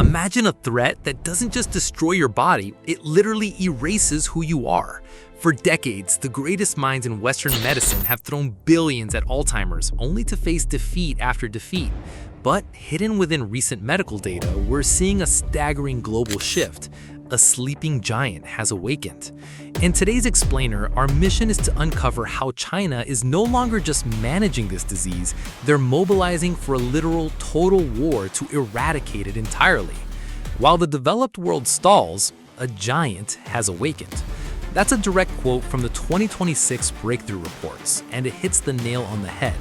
Imagine a threat that doesn't just destroy your body, it literally erases who you are. For decades, the greatest minds in Western medicine have thrown billions at Alzheimer's only to face defeat after defeat. But hidden within recent medical data, we're seeing a staggering global shift. A sleeping giant has awakened. In today's explainer, our mission is to uncover how China is no longer just managing this disease, they're mobilizing for a literal total war to eradicate it entirely. While the developed world stalls, a giant has awakened. That's a direct quote from the 2026 Breakthrough Reports, and it hits the nail on the head.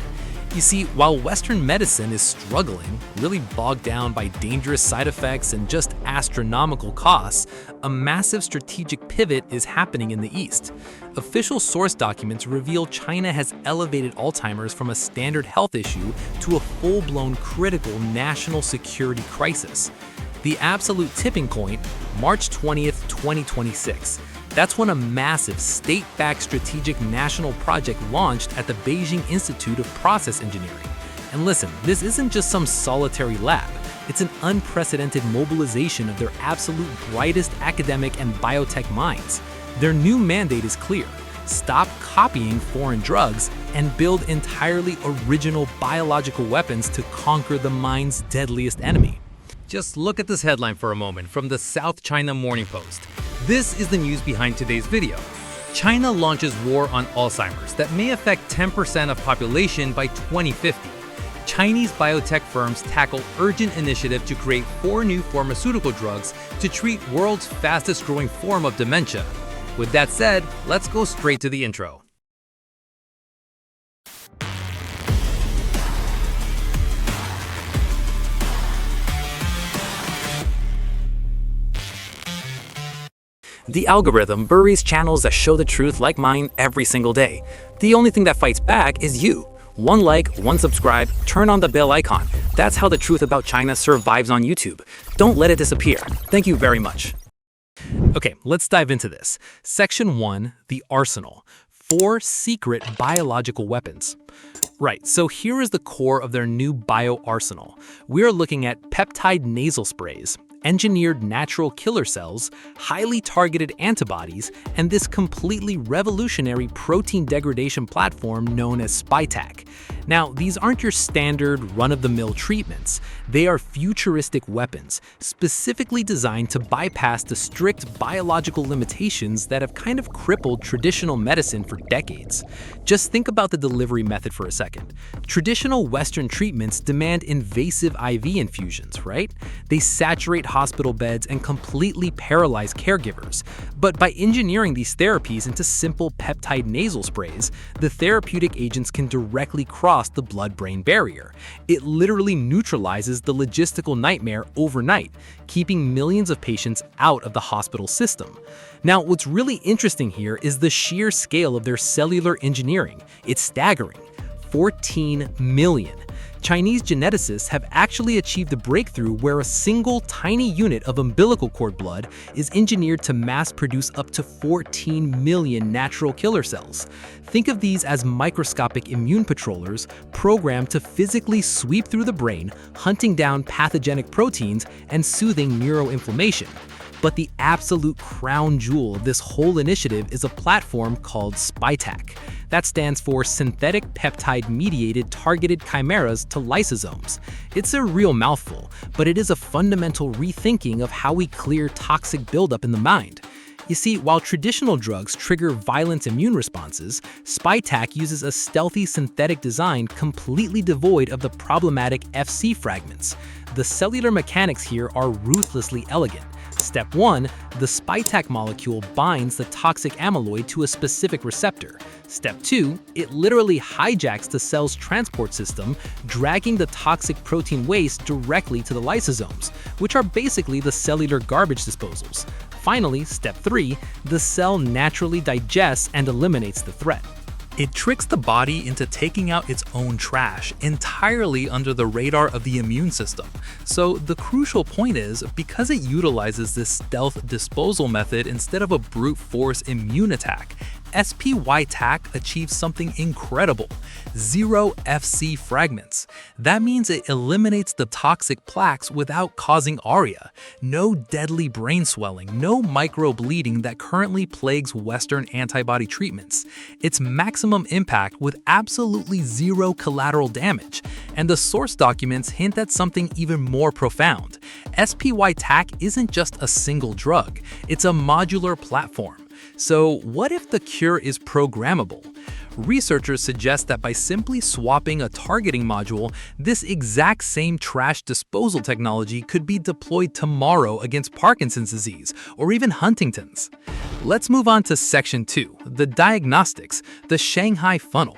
You see, while Western medicine is struggling, really bogged down by dangerous side effects and just astronomical costs, a massive strategic pivot is happening in the East. Official source documents reveal China has elevated Alzheimer's from a standard health issue to a full-blown critical national security crisis. The absolute tipping point, March 20th, 2026. That's when a massive state-backed strategic national project launched at the Beijing Institute of Process Engineering. And listen, this isn't just some solitary lab. It's an unprecedented mobilization of their absolute brightest academic and biotech minds. Their new mandate is clear: stop copying foreign drugs and build entirely original biological weapons to conquer the mind's deadliest enemy. Just look at this headline for a moment from the South China Morning Post. This is the news behind today's video. China launches war on Alzheimer's that may affect 10% of population by 2050. Chinese biotech firms tackle urgent initiative to create 4 new pharmaceutical drugs to treat world's fastest growing form of dementia. With that said, let's go straight to the intro. The algorithm buries channels that show the truth like mine every single day. The only thing that fights back is you. 1 like, 1 subscribe, turn on the bell icon. That's how the truth about China survives on YouTube. Don't let it disappear. Thank you very much. Okay, let's dive into this. Section 1, the arsenal. 4 secret biological weapons. Right, so here is the core of their new bioarsenal. We are looking at peptide nasal sprays, engineered natural killer cells, highly targeted antibodies, and this completely revolutionary protein degradation platform known as SPYTAC. Now, these aren't your standard run-of-the-mill treatments. They are futuristic weapons, specifically designed to bypass the strict biological limitations that have kind of crippled traditional medicine for decades. Just think about the delivery method for a second. Traditional Western treatments demand invasive IV infusions, right? They saturate hospital beds and completely paralyze caregivers. But by engineering these therapies into simple peptide nasal sprays, the therapeutic agents can directly cross the blood-brain barrier. It literally neutralizes the logistical nightmare overnight, keeping millions of patients out of the hospital system. Now, what's really interesting here is the sheer scale of their cellular engineering. It's staggering. 14 million. Chinese geneticists have actually achieved a breakthrough where a single tiny unit of umbilical cord blood is engineered to mass produce up to 14 million natural killer cells. Think of these as microscopic immune patrollers programmed to physically sweep through the brain, hunting down pathogenic proteins and soothing neuroinflammation. But the absolute crown jewel of this whole initiative is a platform called SPYTAC. That stands for Synthetic Peptide-Mediated Targeted Chimeras to Lysosomes. It's a real mouthful, but it is a fundamental rethinking of how we clear toxic buildup in the mind. You see, while traditional drugs trigger violent immune responses, SPYTAC uses a stealthy synthetic design completely devoid of the problematic Fc fragments. The cellular mechanics here are ruthlessly elegant. Step 1, the SPYTAC molecule binds the toxic amyloid to a specific receptor. Step 2, it literally hijacks the cell's transport system, dragging the toxic protein waste directly to the lysosomes, which are basically the cellular garbage disposals. Finally, step 3, the cell naturally digests and eliminates the threat. It tricks the body into taking out its own trash entirely under the radar of the immune system. So the crucial point is, because it utilizes this stealth disposal method instead of a brute force immune attack, SPYTAC achieves something incredible: zero FC fragments. That means it eliminates the toxic plaques without causing ARIA. No deadly brain swelling, no microbleeding that currently plagues Western antibody treatments. It's maximum impact with absolutely zero collateral damage. And the source documents hint at something even more profound. SPYTAC isn't just a single drug, it's a modular platform. So what if the cure is programmable? Researchers suggest that by simply swapping a targeting module, this exact same trash disposal technology could be deployed tomorrow against Parkinson's disease or even Huntington's. Let's move on to Section 2, the diagnostics, the Shanghai Funnel.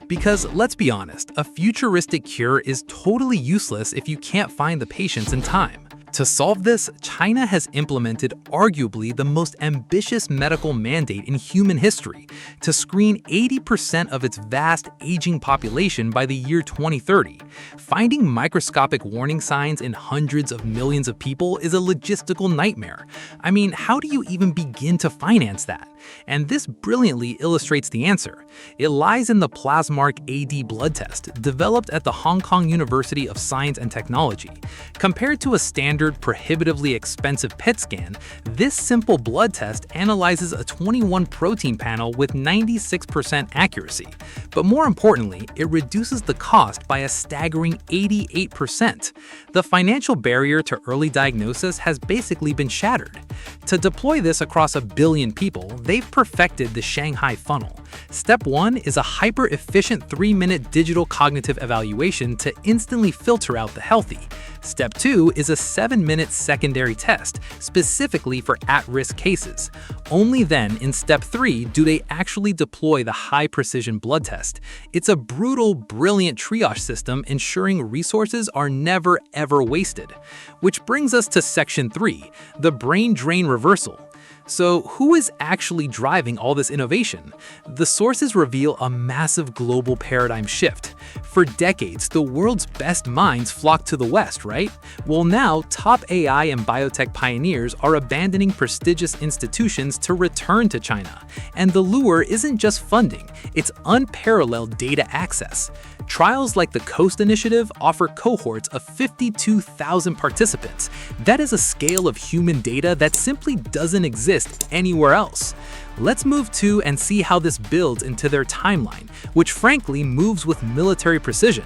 Because let's be honest, a futuristic cure is totally useless if you can't find the patients in time. To solve this, China has implemented arguably the most ambitious medical mandate in human history to screen 80% of its vast aging population by the year 2030. Finding microscopic warning signs in hundreds of millions of people is a logistical nightmare. I mean, how do you even begin to finance that? And this brilliantly illustrates the answer. It lies in the Plasmark AD blood test, developed at the Hong Kong University of Science and Technology. Compared to a standard, prohibitively expensive PET scan, this simple blood test analyzes a 21 protein panel with 96% accuracy. But more importantly, it reduces the cost by a staggering 88%. The financial barrier to early diagnosis has basically been shattered. To deploy this across 1 billion people, they've perfected the Shanghai Funnel. Step 1 is a hyper-efficient 3-minute digital cognitive evaluation to instantly filter out the healthy. Step 2 is a 7-minute secondary test, specifically for at-risk cases. Only then, in Step 3, do they actually deploy the high-precision blood test. It's a brutal, brilliant triage system ensuring resources are never, ever wasted. Which brings us to Section 3, the brain drain reversal. So who is actually driving all this innovation? The sources reveal a massive global paradigm shift. For decades, the world's best minds flocked to the West, right? Well, now, top AI and biotech pioneers are abandoning prestigious institutions to return to China. And the lure isn't just funding, it's unparalleled data access. Trials like the COAST Initiative offer cohorts of 52,000 participants. That is a scale of human data that simply doesn't exist anywhere else. Let's move to and see how this builds into their timeline, which frankly moves with military precision.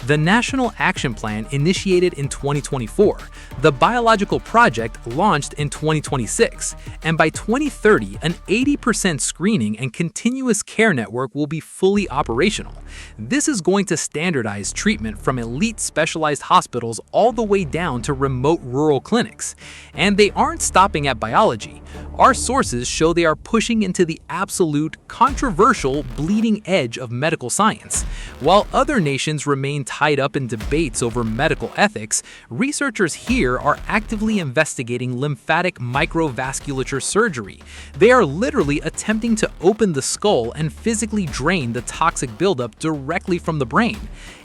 The National Action Plan initiated in 2024, the Biological Project launched in 2026, and by 2030, an 80% screening and continuous care network will be fully operational. This is going to standardize treatment from elite specialized hospitals all the way down to remote rural clinics. And they aren't stopping at biology. Our sources show they are pushing into the absolute, controversial, bleeding edge of medical science. While other nations remain tied up in debates over medical ethics, researchers here are actively investigating lymphatic microvasculature surgery. They are literally attempting to open the skull and physically drain the toxic buildup directly from the brain.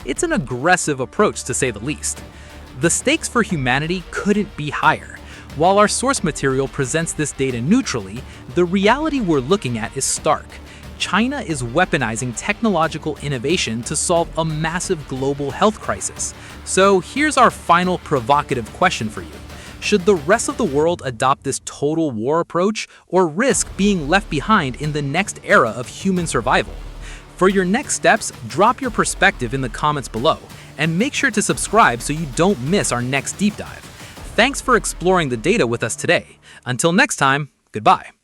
It's an aggressive approach, to say the least. The stakes for humanity couldn't be higher. While our source material presents this data neutrally, the reality we're looking at is stark. China is weaponizing technological innovation to solve a massive global health crisis. So here's our final provocative question for you. Should the rest of the world adopt this total war approach or risk being left behind in the next era of human survival? For your next steps, drop your perspective in the comments below, and make sure to subscribe so you don't miss our next deep dive. Thanks for exploring the data with us today. Until next time, goodbye.